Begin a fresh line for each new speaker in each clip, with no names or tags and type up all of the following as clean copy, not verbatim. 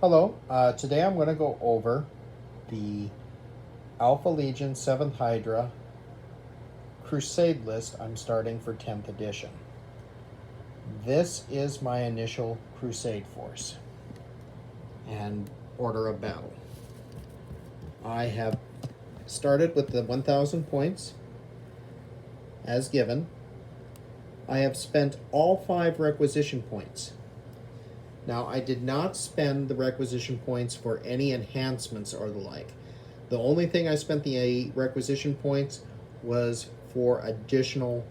Hello, today I'm going to go over the Alpha Legion 7th Hydra Crusade list I'm starting for 10th edition. This is my initial Crusade force and order of battle. I have started with the 1,000 points as given. I have spent all 5 requisition points. Now, I did not spend the requisition points for any enhancements or the like. The only thing I spent the requisition points was for additional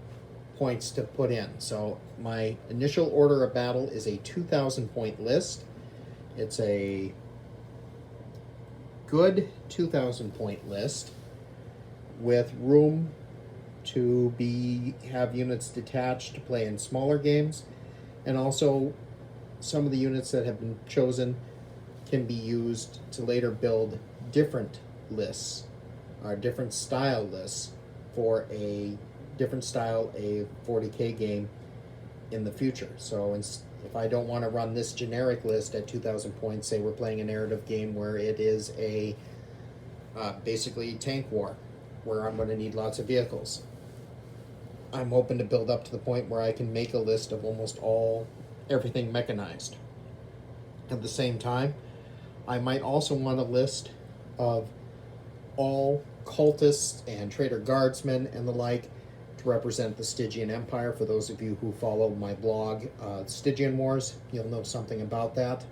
points to put in. So my initial order of battle is a 2,000 point list. It's a good 2,000 point list with room to have units detached to play in smaller games, and also some of the units that have been chosen can be used to later build different lists, or different style lists for a different style, a 40k game in the future. So if I don't want to run this generic list at 2,000 points, say we're playing a narrative game where it is a basically tank war, where I'm going to need lots of vehicles, I'm hoping to build up to the point where I can make a list of almost everything mechanized. At the same time, I might also want a list of all cultists and traitor guardsmen and the like to represent the Stygian Empire. For those of you who follow my blog, Stygian Wars, you'll know something about that.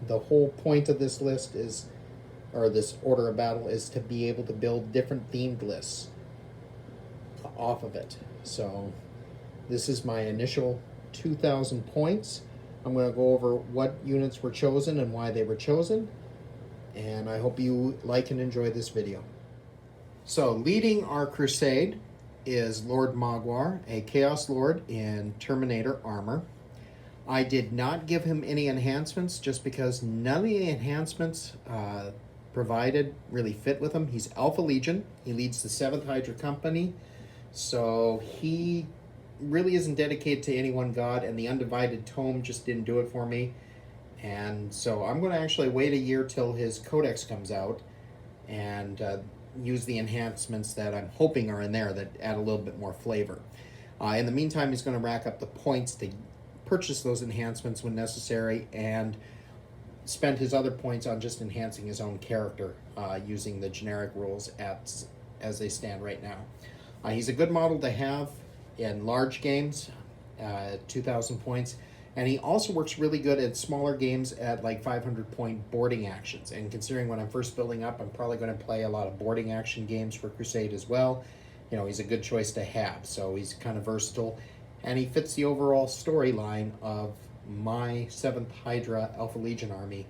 The whole point of this list is, or this order of battle, is to be able to build different themed lists off of it. So this is my initial 2,000 points. I'm going to go over what units were chosen and why they were chosen, and I hope you like and enjoy this video. So leading our crusade is Lord Maguire, a Chaos Lord in Terminator armor. I did not give him any enhancements just because none of the enhancements provided really fit with him. He's Alpha Legion. He leads the 7th Hydra Company, so he really isn't dedicated to any one god, and the Undivided Tome just didn't do it for me. And so I'm going to actually wait a year till his codex comes out and use the enhancements that I'm hoping are in there that add a little bit more flavor. In the meantime, he's going to rack up the points to purchase those enhancements when necessary, and spend his other points on just enhancing his own character using the generic rules as they stand right now. He's a good model to have in large games, 2,000 points, and he also works really good at smaller games at like 500 point boarding actions. And considering when I'm first building up, I'm probably going to play a lot of boarding action games for Crusade as well. You know, he's a good choice to have. So he's kind of versatile, and he fits the overall storyline of my 7th Hydra Alpha Legion army,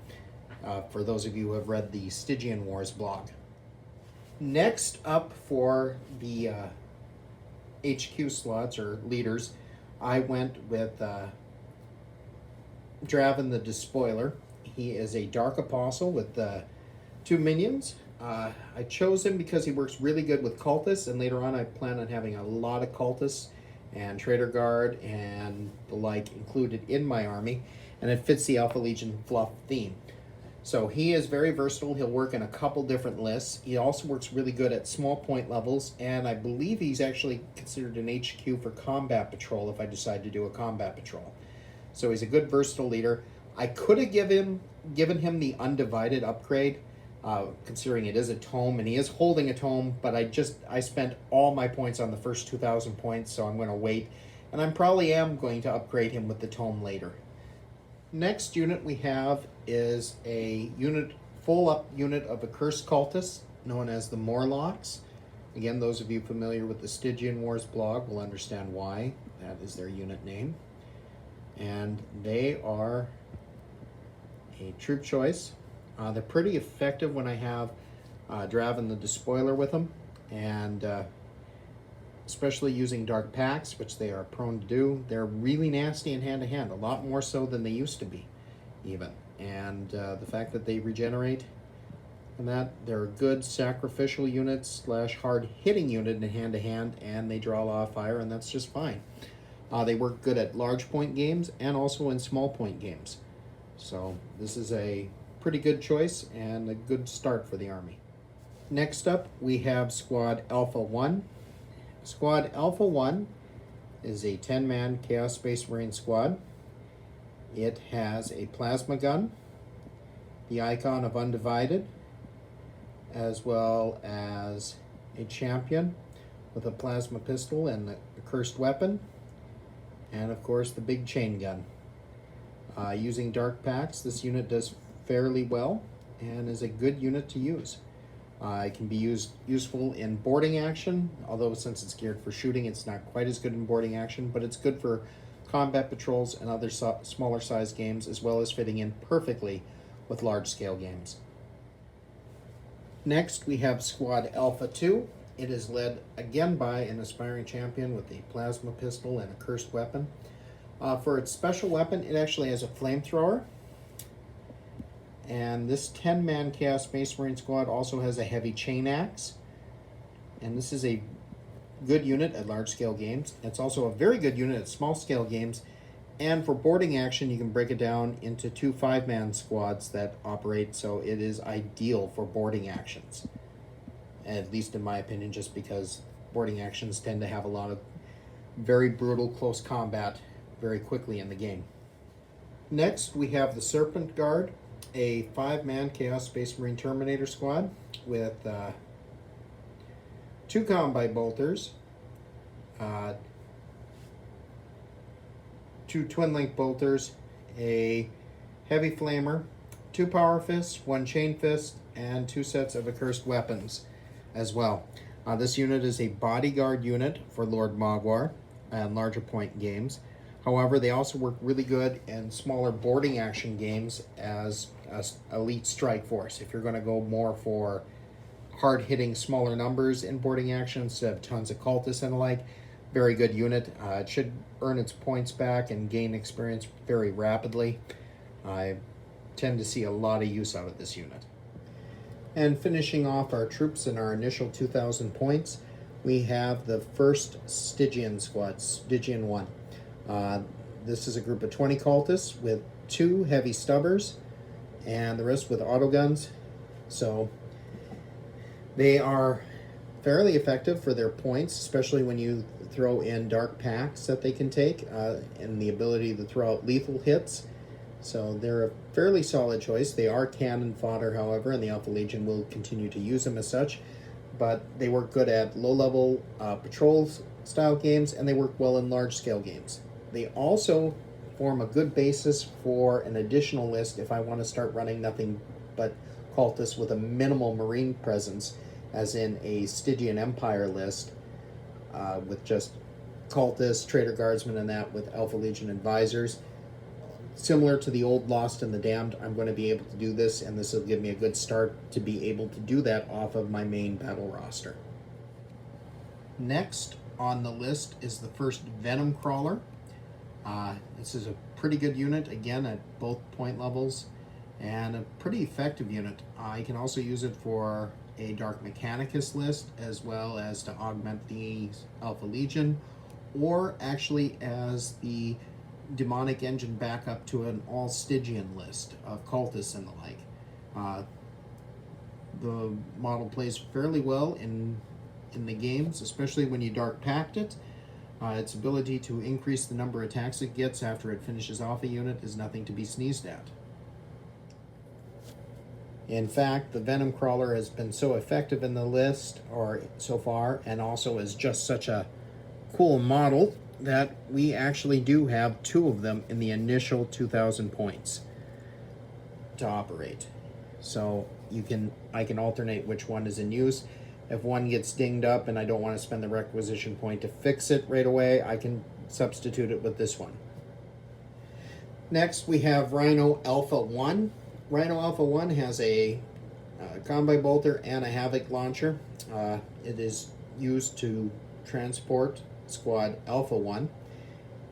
for those of you who have read the Stygian Wars blog. Next up for the HQ slots or leaders, I went with Draven the Despoiler. He is a Dark Apostle with 2 minions. I chose him because he works really good with cultists, and later on I plan on having a lot of cultists and Traitor Guard and the like included in my army, and it fits the Alpha Legion fluff theme. So he is very versatile. He'll work in a couple different lists. He also works really good at small point levels, and I believe he's actually considered an HQ for combat patrol if I decide to do a combat patrol. So he's a good versatile leader. I could have given him the Undivided upgrade, considering it is a tome, and he is holding a tome, but I spent all my points on the first 2,000 points, so I'm going to wait, and I probably am going to upgrade him with the tome later. Next unit we have is a full up unit of accursed cultists known as the Morlocks. Again, those of you familiar with the Stygian Wars blog will understand why that is their unit name. And they are a troop choice. They're pretty effective when I have Draven the Despoiler with them, and especially using Dark Pacts, which they are prone to do. They're really nasty in hand-to-hand, a lot more so than they used to be, even. And the fact that they regenerate, and that they're good sacrificial units / hard-hitting unit in hand-to-hand, and they draw a lot of fire, and that's just fine. They work good at large point games and also in small point games. So this is a pretty good choice and a good start for the army. Next up, we have Squad Alpha One. Squad Alpha One is a 10-man Chaos Space Marine squad. It has a plasma gun, the icon of Undivided, as well as a champion with a plasma pistol and a cursed weapon, and of course the big chain gun. Using dark packs, this unit does fairly well and is a good unit to use. It can be useful in boarding action, although since it's geared for shooting, it's not quite as good in boarding action, but it's good for combat patrols and other smaller size games, as well as fitting in perfectly with large scale games. Next, we have Squad Alpha 2. It is led again by an aspiring champion with a plasma pistol and a cursed weapon. For its special weapon, it actually has a flamethrower. And this 10-man Chaos Space Marine squad also has a heavy chain axe. And this is a good unit at large-scale games. It's also a very good unit at small-scale games. And for boarding action, you can break it down into 2 5-man squads that operate, so it is ideal for boarding actions. At least in my opinion, just because boarding actions tend to have a lot of very brutal close combat very quickly in the game. Next, we have the Serpent Guard, a 5-man Chaos Space Marine Terminator squad with 2 combi bolters, 2 twin link bolters, a heavy flamer, 2 power fists, 1 chain fist, and 2 sets of accursed weapons as well. This unit is a bodyguard unit for Lord Maguire and larger point games. However, they also work really good in smaller boarding action games as an elite strike force. If you're going to go more for hard-hitting smaller numbers in boarding action instead of tons of cultists and the like, very good unit. It should earn its points back and gain experience very rapidly. I tend to see a lot of use out of this unit. And finishing off our troops in our initial 2,000 points, we have the first Stygian squad, Stygian 1. This is a group of 20 cultists with 2 heavy stubbers and the rest with autoguns. So they are fairly effective for their points, especially when you throw in dark packs that they can take and the ability to throw out lethal hits. So they're a fairly solid choice. They are cannon fodder, however, and the Alpha Legion will continue to use them as such. But they work good at low-level patrols style games, and they work well in large-scale games. They also form a good basis for an additional list if I want to start running nothing but cultists with a minimal marine presence, as in a Stygian Empire list with just cultists, traitor guardsmen, and that with Alpha Legion advisors. Similar to the old Lost and the Damned, I'm going to be able to do this, and this will give me a good start to be able to do that off of my main battle roster. Next on the list is the first Venom Crawler. This is a pretty good unit, again, at both point levels, and a pretty effective unit. You can also use it for a Dark Mechanicus list, as well as to augment the Alpha Legion, or actually as the demonic engine backup to an all Stygian list of cultists and the like. The model plays fairly well in the games, especially when you dark packed it. Its ability to increase the number of attacks it gets after it finishes off a unit is nothing to be sneezed at. In fact, the Venom Crawler has been so effective in the list or so far, and also is just such a cool model, that we actually do have 2 of them in the initial 2,000 points to operate. So I can alternate which one is in use. If one gets dinged up and I don't want to spend the requisition point to fix it right away, I can substitute it with this one. Next, we have Rhino Alpha One. Rhino Alpha One has a combi bolter and a havoc launcher. It is used to transport Squad Alpha One,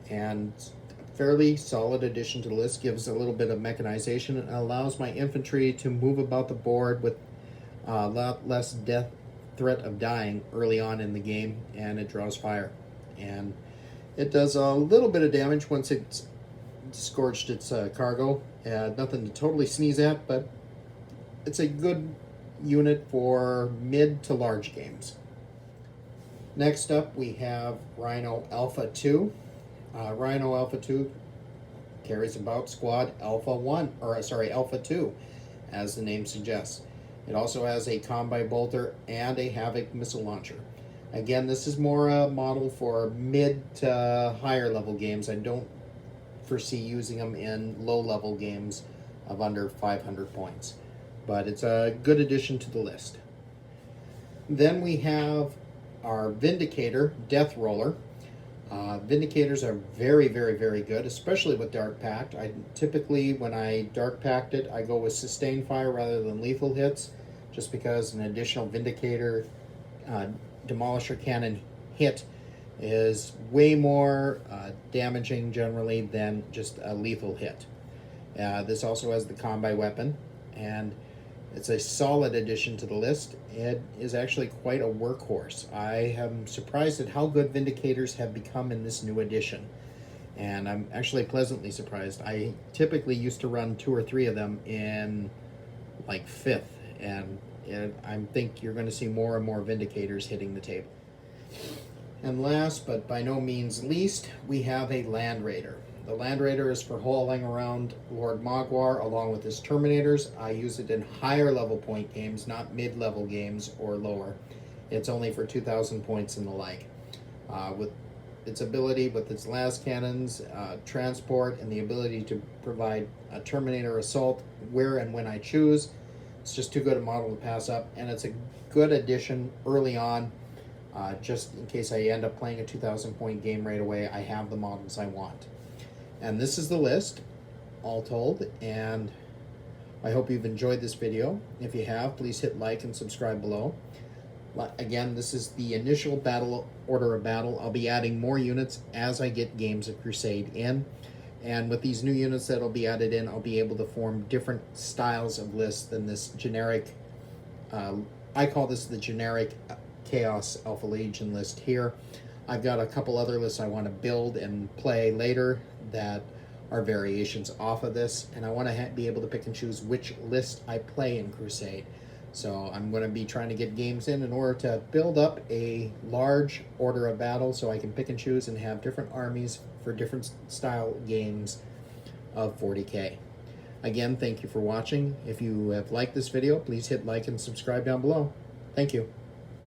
and a fairly solid addition to the list. Gives a little bit of mechanization and allows my infantry to move about the board with a lot less threat of dying early on in the game, and it draws fire. And it does a little bit of damage once it's scorched its cargo, Nothing to totally sneeze at, but it's a good unit for mid to large games. Next up, we have Rhino Alpha 2. Rhino Alpha 2 carries about Squad Alpha 1, or sorry, Alpha 2, as the name suggests. It also has a combi bolter and a Havoc missile launcher. Again, this is more a model for mid to higher level games. I don't foresee using them in low level games of under 500 points, but it's a good addition to the list. Then we have our Vindicator Death Roller. Vindicators are very, very, very good, especially with Dark Pact. I typically, when I Dark Pact it, I go with sustained fire rather than lethal hits, just because an additional Vindicator Demolisher Cannon hit is way more damaging generally than just a lethal hit. This also has the combi weapon, and it's a solid addition to the list. It is actually quite a workhorse. I am surprised at how good Vindicators have become in this new edition, and I'm actually pleasantly surprised. I typically used to run 2 or 3 of them in like 5th, and I think you're going to see more and more Vindicators hitting the table. And last but by no means least, we have a Land Raider. The Land Raider is for hauling around Lord Maguire along with his Terminators. I use it in higher level point games, not mid-level games or lower. It's only for 2,000 points and the like. With its ability, with its las cannons, transport, and the ability to provide a Terminator assault where and when I choose, it's just too good a model to pass up, and it's a good addition early on. Just in case I end up playing a 2,000 point game right away, I have the models I want. And this is the list, all told, and I hope you've enjoyed this video. If you have, please hit like and subscribe below. Again, this is the initial battle order of battle. I'll be adding more units as I get games of Crusade in, and with these new units that will be added in, I'll be able to form different styles of lists than this generic, I call this the generic Chaos Alpha Legion list here. I've got a couple other lists I want to build and play later that are variations off of this, and I want to be able to pick and choose which list I play in Crusade. So I'm going to be trying to get games in order to build up a large order of battle so I can pick and choose and have different armies for different style games of 40k. Again, thank you for watching. If you have liked this video, please hit like and subscribe down below. Thank you.